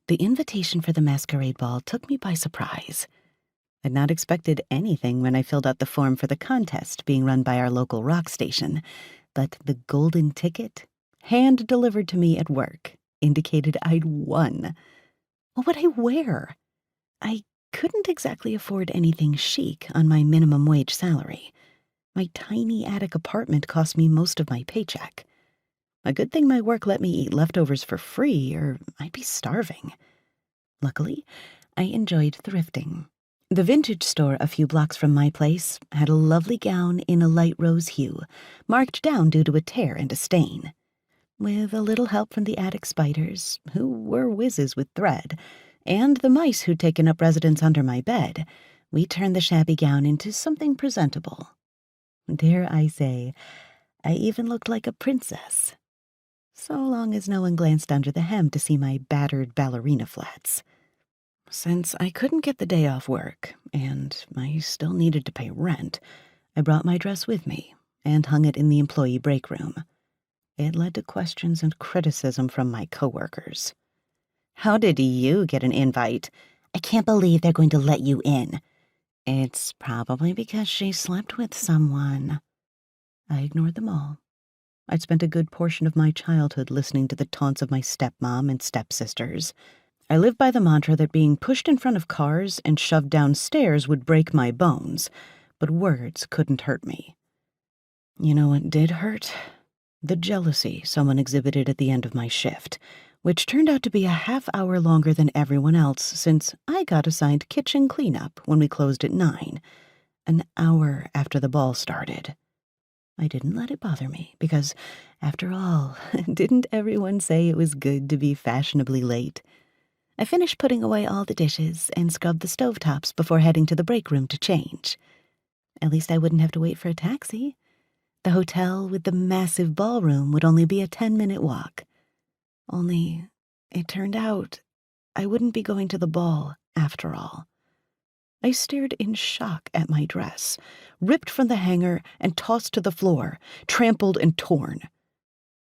The invitation for the masquerade ball took me by surprise. I'd not expected anything when I filled out the form for the contest being run by our local rock station, but the golden ticket, hand-delivered to me at work, indicated I'd won. What would I wear? I couldn't exactly afford anything chic on my minimum wage salary. My tiny attic apartment cost me most of my paycheck. A good thing my work let me eat leftovers for free, or I'd be starving. Luckily, I enjoyed thrifting. The vintage store a few blocks from my place had a lovely gown in a light rose hue, marked down due to a tear and a stain. With a little help from the attic spiders, who were whizzes with thread, and the mice who'd taken up residence under my bed, we turned the shabby gown into something presentable. Dare I say, I even looked like a princess. So long as no one glanced under the hem to see my battered ballerina flats. Since I couldn't get the day off work, and I still needed to pay rent, I brought my dress with me and hung it in the employee break room. It led to questions and criticism from my coworkers. "How did you get an invite? I can't believe they're going to let you in." "It's probably because she slept with someone." I ignored them all. I'd spent a good portion of my childhood listening to the taunts of my stepmom and stepsisters. I lived by the mantra that being pushed in front of cars and shoved downstairs would break my bones, but words couldn't hurt me. You know what did hurt? The jealousy someone exhibited at the end of my shift, which turned out to be a half-hour longer than everyone else since I got assigned kitchen cleanup when we closed at 9, an hour after the ball started. I didn't let it bother me because, after all, didn't everyone say it was good to be fashionably late? I finished putting away all the dishes and scrubbed the stovetops before heading to the break room to change. At least I wouldn't have to wait for a taxi. The hotel with the massive ballroom would only be a 10-minute walk. Only, it turned out I wouldn't be going to the ball after all. I stared in shock at my dress, ripped from the hanger and tossed to the floor, trampled and torn.